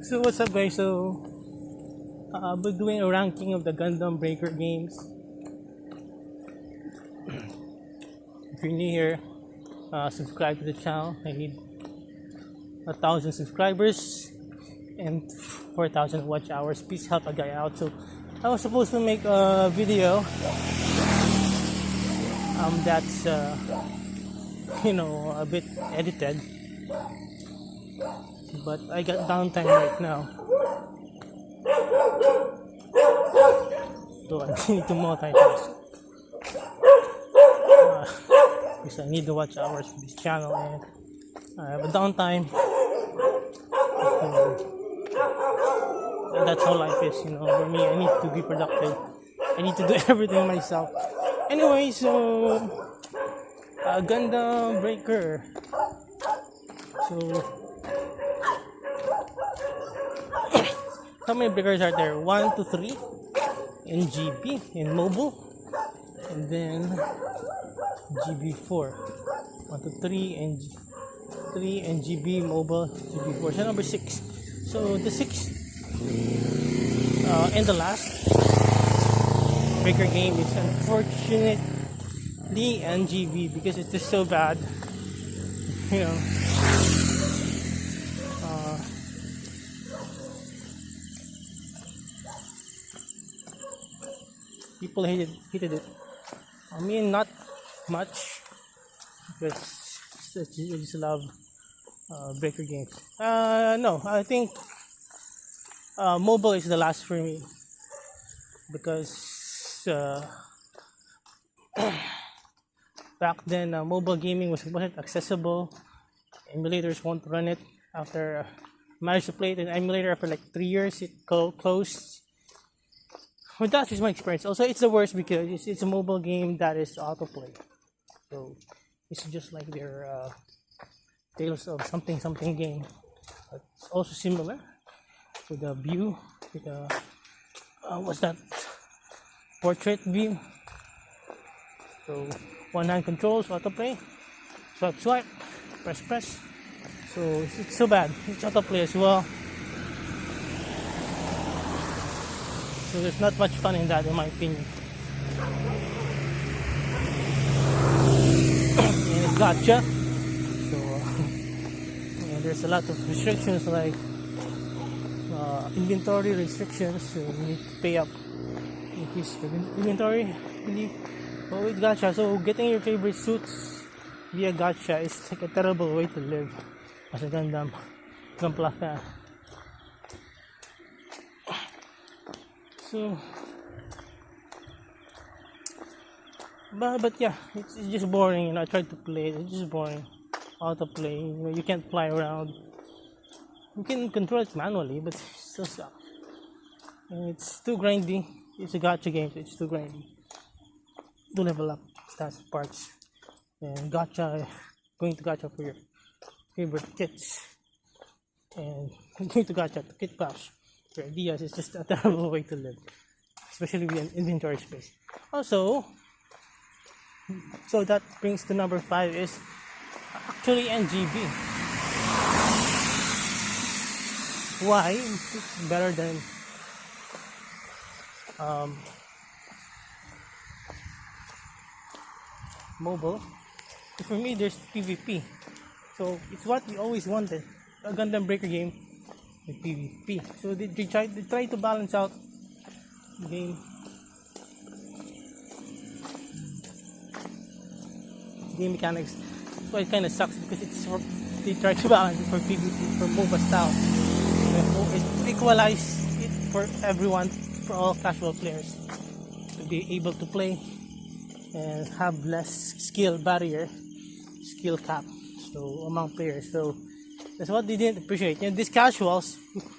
So what's up, guys? We're doing a ranking of the Gundam Breaker games. If you're new here, subscribe to the channel. I need 1,000 subscribers and 4,000 watch hours. Please help a guy out. So I was supposed to make a video that's a bit edited, but I got downtime right now, so I need to multitask because I need to watch hours for this channel, and I have a downtime. And that's how life is, for me. I need to be productive. I need to do everything myself. Anyway, so Gundam Breaker. So how many breakers are there? 1 to 3 in GB in mobile, and then GB4. 1 to 3 and 3 and GB mobile, GB4. So number 6. So the 6th and the last breaker game is unfortunately NGB, because it's just so bad. People hated it. I mean, not much, because I just love breaker games. No, I think mobile is the last for me, because back then mobile gaming wasn't accessible. Emulators won't run it. After I managed to play it in emulator after like 3 years, it closed. But that's just my experience. Also, it's the worst because it's a mobile game that is autoplay. So it's just like their Tales of something game. But it's also similar to the view, to the what's that? Portrait view. So one hand controls autoplay. Swipe, press. So it's so bad. It's autoplay as well. So there's not much fun in that, in my opinion. And it's gotcha. So and there's a lot of restrictions, like inventory restrictions. So you need to pay up, increase the inventory. Oh, it's gotcha. So getting your favorite suits via gotcha is like a terrible way to live as a Gundam fan. So, but yeah, it's just boring. I tried to play it. It's just boring. Autoplay. You can't fly around. You can control it manually, but it still sucks. And it's too grindy. It's a gacha game, so it's too grindy to level up stats parts. And going to gacha for your favorite kits, and going to gacha to kit clash your ideas is just a terrible way to live, especially with an inventory space. Also, so that brings to number 5 is actually NGB. Why? It's better than mobile. For me, there's PvP. So it's what we always wanted, a Gundam Breaker game with PvP. So they try to balance out the game mechanics. So it kind of sucks, because they try to balance it for PvP, for MOBA style. It equalize it for everyone, for all casual players, to be able to play and have less skill cap, so among players. So that's what they didn't appreciate. These casuals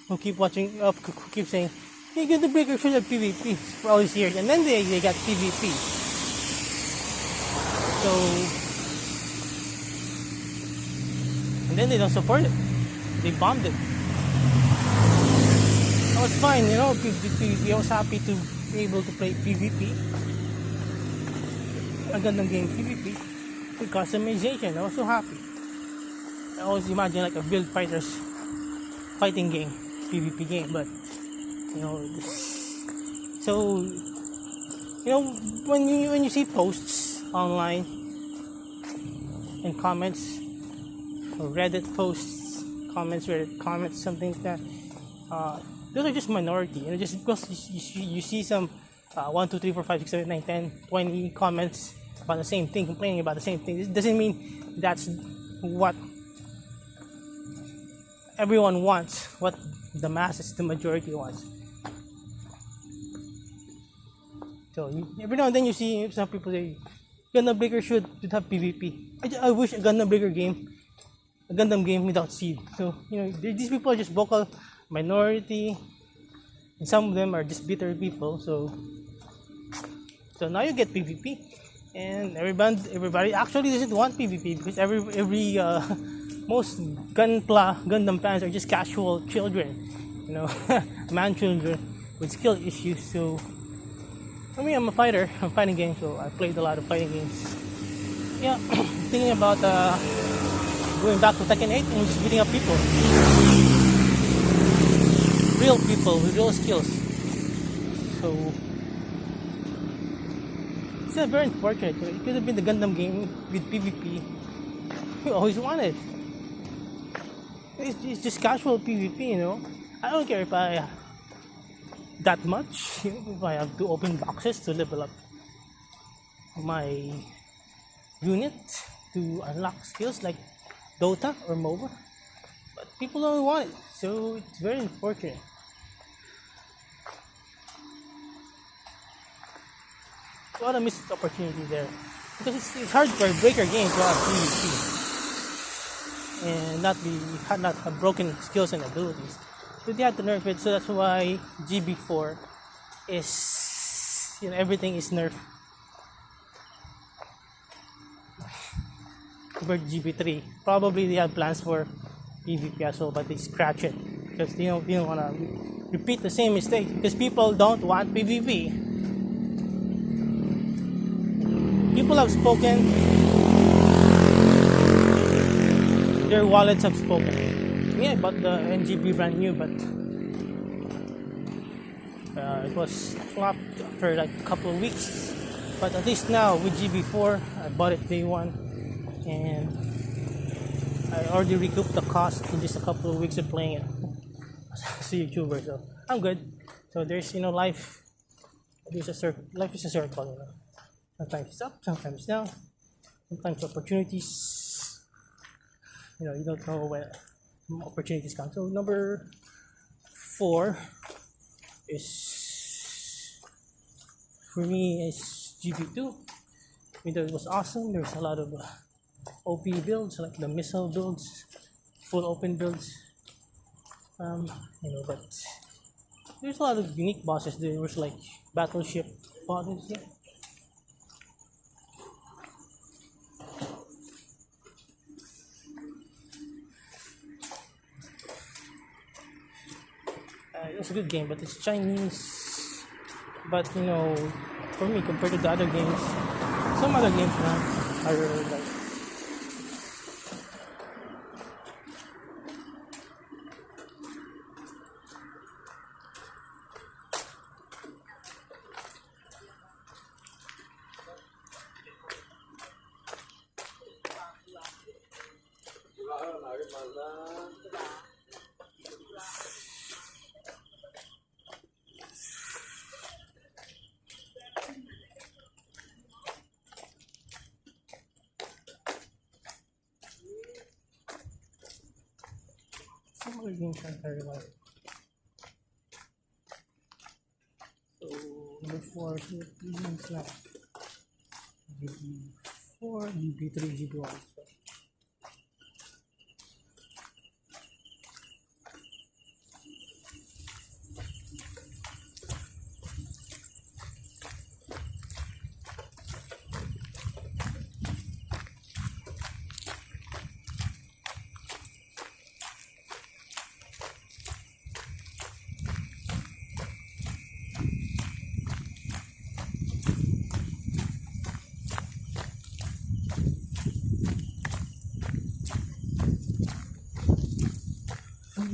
who keep watching, who keep saying, "Hey, Gundam Breaker should have PvP" for all these years, and then they got PvP. So, and then they don't support it. They bombed it. I was fine, PvP. I was happy to be able to play PvP. A Gundam game PvP with customization. I was so happy. I always imagine like a build fighters fighting game, PvP game, but you know, so you know when you see posts online and comments or Reddit posts, Reddit comments, something like that. Those are just minority. You know, just because you see some 1, 2, 3, 4, 5, 6, 7, 9, 10, 20 comments about the same thing, complaining about the same thing. This doesn't mean that's what everyone wants, what the masses, the majority wants. So every now and then you see some people say Gundam Breaker should have PvP. I wish a Gundam Breaker game, a Gundam game without seed. So you know these people are just vocal minority, and some of them are just bitter people. So now you get PvP, and everybody actually doesn't want PvP because every most Gundam fans are just casual children, you know, man children with skill issues. So for me, I'm a fighter. I'm fighting games, so I played a lot of fighting games. Yeah, thinking about going back to Tekken 8 and just beating up people, real people with real skills. So it's very unfortunate. It could have been the Gundam game with PvP we always wanted. It's just casual PvP, you know. I don't care if I that much, you know, if I have to open boxes to level up my unit to unlock skills like Dota or MOBA, but people don't want it, so it's very unfortunate. A lot of missed opportunity there because it's hard for a breaker game to have PvP and not have broken skills and abilities. So they had to nerf it, so that's why GB4 is, you know, everything is nerfed compared to GB3. Probably they have plans for PvP as well, but they scratch it because they don't want to repeat the same mistake because people don't want PvP. People have spoken, their wallets have spoken. Yeah, but the NGB brand new, but it was flopped after like a couple of weeks. But at least now with GB4, I bought it day one, and I already recouped the cost in just a couple of weeks of playing it as a YouTuber. So I'm good. So there's, you know, life. Life is a circle. You know, sometimes it's up, sometimes it's down, sometimes opportunities. You know, you don't know when opportunities come. So number 4 is for me is GB2. I mean, it was awesome. There's a lot of OP builds like the missile builds, full open builds. You know, but there's a lot of unique bosses. There was like battleship bosses. Yeah. It was a good game, but it's Chinese. But you know, for me, compared to the other games, some other games now are really like. Some other games are very like. So number 4 is like GB4, GB3, GB1. So.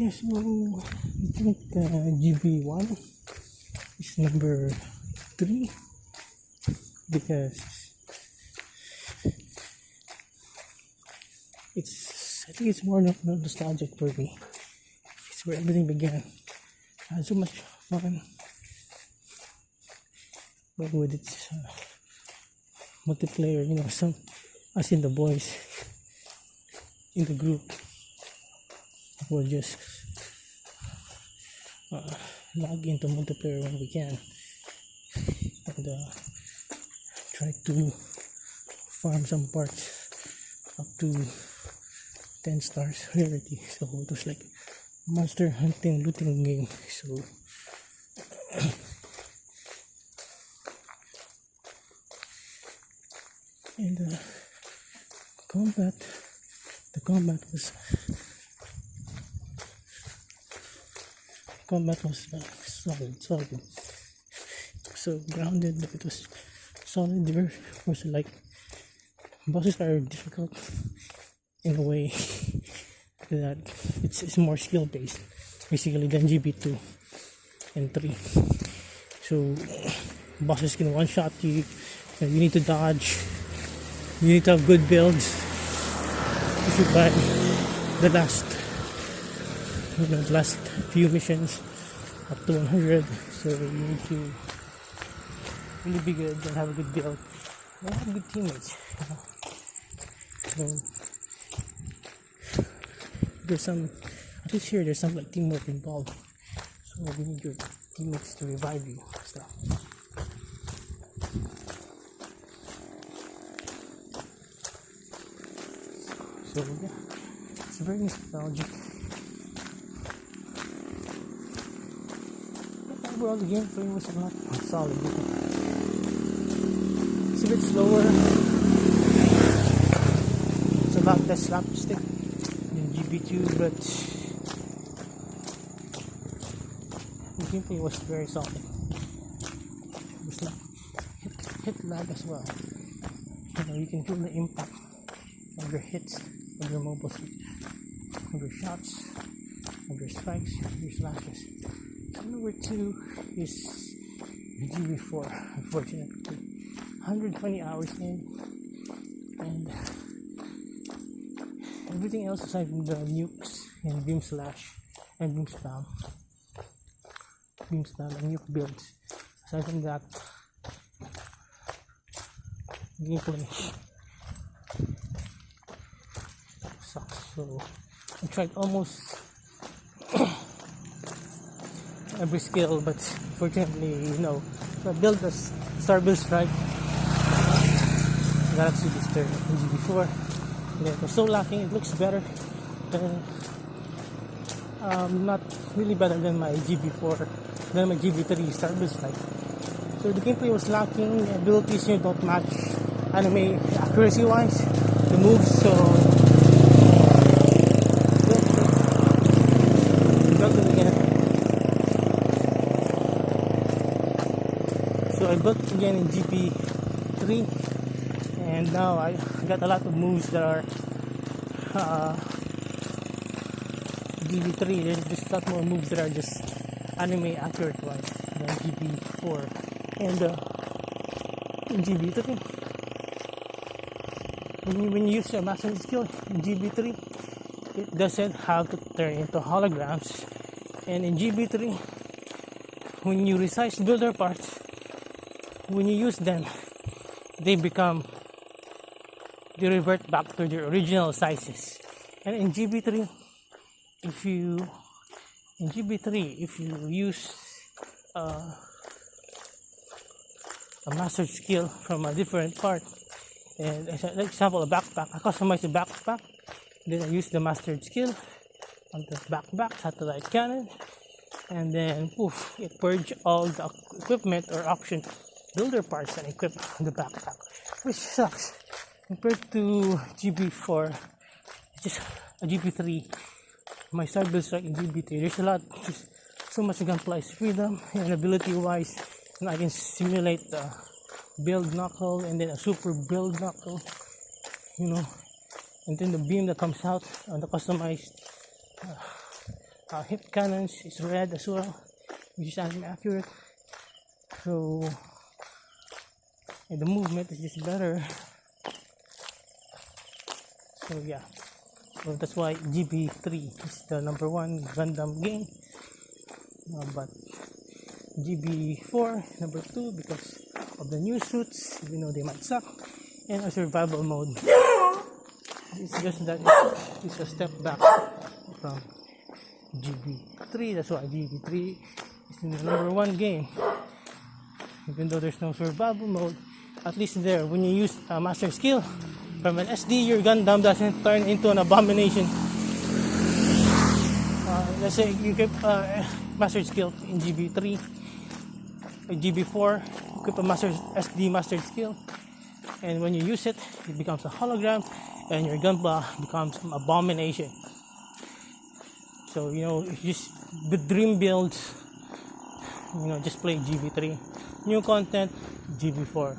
Yeah, so I think GB1 is number 3 because I think it's more nostalgic for me. It's where everything began. I had so much fun with its multiplayer, some us in the boys in the group will just log into multiplayer when we can and try to farm some parts up to 10 stars rarity. So it was like monster hunting looting game. So and the combat was solid. So grounded, but it was solid. There was like bosses are difficult in a way that it's more skill based basically than GB2 and 3. So bosses can one shot you, and you need to dodge. You need to have good builds if you buy the last few missions up to 100. So you need to really be good and have a good build and have good teammates. So there's some, at least here, there's some like teamwork involved. So you need your teammates to revive you and stuff. So yeah, it's very nostalgic. But overall, the gameplay was a lot solid. It's a bit slower. It's a lot less slapstick than GB2, but the gameplay was very solid. It was like hit lag as well. You can feel the impact of your hits, of your mobile switch, of your shots, of your strikes, of your slashes. So number 2 is GB4, unfortunately. 120 hours in, and everything else aside from the nukes and beam slash and beam spam and nuke builds, aside from that, gameplay sucks. So I tried almost every skill, but fortunately, so I built a Starbuild Strike, Galaxy Booster in GB4, and it was so lacking. It looks better, not really better than my GB4, than my GB3 Starbuild Strike. So the gameplay was lacking. The abilities don't match anime accuracy wise, the moves. So I built again in GP3, and now I got a lot of moves that are GP3. There's just a lot more moves that are just anime accurate wise than GP4 and in GP3. When you use your master skill in GB3, it doesn't have to turn into holograms, and in GB3, when you resize builder parts, when you use them, they revert back to their original sizes. And in GB3, if you use a master skill from a different part, and as an example, a backpack, I customize the backpack, then I use the mastered skill on the backpack, satellite cannon, and then poof, it purge all the equipment or option builder parts and equip on the backpack, which sucks compared to GB4. It's just a GB3. My start builds like in GB3. There's a lot, just so much gunplay freedom and ability wise, and I can simulate the build knuckle and then a super build knuckle, and then the beam that comes out on the customized Hip cannons is red as well, which is accurate. So and the movement is just better. So yeah, so that's why GB3 is the #1 Gundam game. But GB4 #2 because of the new suits, even though they might suck, and a survival mode. It's just that it's a step back from GB3. That's why GB3 is the #1 game. Even though there's no survival mode, at least there, when you use a master skill from an SD, your Gundam doesn't turn into an abomination. Let's say you get master skill in GB3 or GB4, equip a SD mastered skill, and when you use it, it becomes a hologram, and your Gundam becomes an abomination. So just with dream builds, just play GB3. New content, GB4.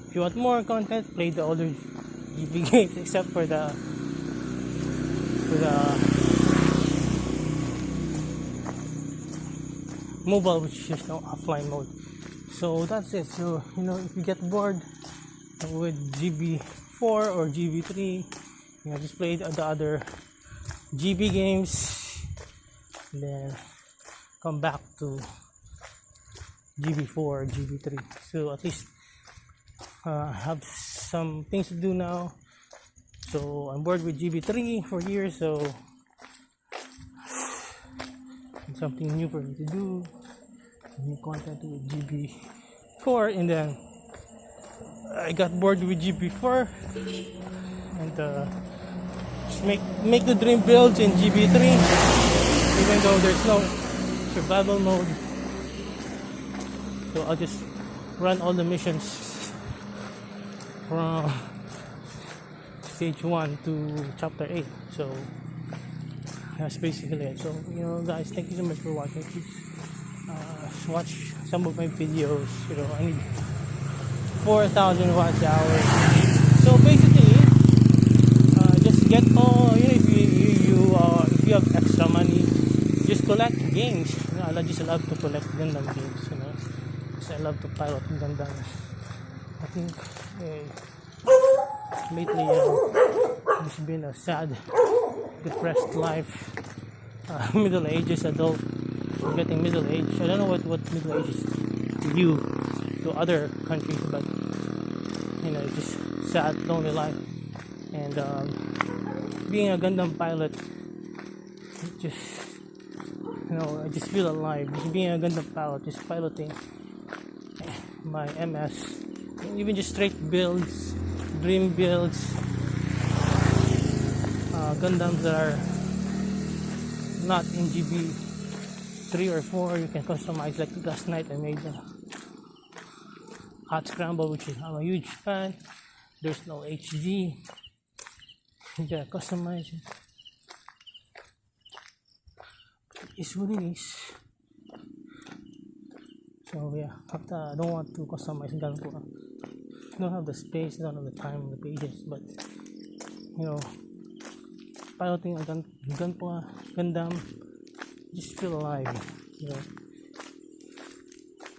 If you want more content, play the older GB games, except for the mobile, which is no offline mode. So that's it. So if you get bored with GB4 or GB3, just play the other GB games, and then come back to GB4 or GB3. So at least I have some things to do now. So I'm bored with GB3 for years, so something new for me to do, new content with GB4, and then I got bored with GB4 and just make the dream builds in GB3, even though there's no survival mode. So I'll just run all the missions from stage 1 to chapter 8. So that's basically it. So guys, thank you so much for watching. Please watch some of my videos. I need 4,000 watch hours. So basically, just get all. If you have extra money, just collect games. I just love to collect Gundam games. Because I love to pilot Gundam. I think lately it's been a sad, depressed life. Middle ages adult. I'm getting middle age. I don't know what middle age is to you, to other countries, but it's just sad, lonely life. And being a Gundam pilot, it just I just feel alive. Just being a Gundam pilot, just piloting my MS, even just straight builds, dream builds, Gundams that are not in GB3 or 4, you can customize. Like last night, I made the Hot Scramble, which I'm a huge fan. There's no HD. You gotta customize it. It's what it is. So yeah, I don't want to customize Gundam. Don't have the space, don't have the time, the patience, but piloting a Gundam, just feel alive,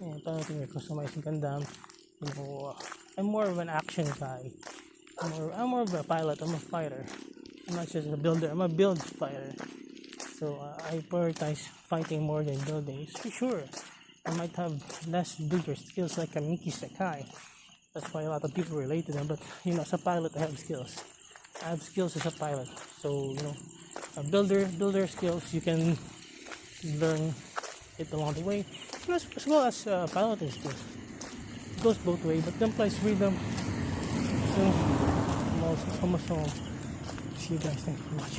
and piloting or customizing Gundam, I'm more of an action guy. I'm more of a pilot. I'm a fighter. I'm not just a builder. I'm a build fighter. So I prioritize fighting more than building. For sure, I might have less builder skills like a Miki Sakai. That's why a lot of people relate to them. But as a pilot, I have skills. I have skills as a pilot. So a builder skills, you can learn it along the way, as well as piloting skills. It goes both ways, but then plays freedom. So I'm almost home. See you guys. Thanks for watching.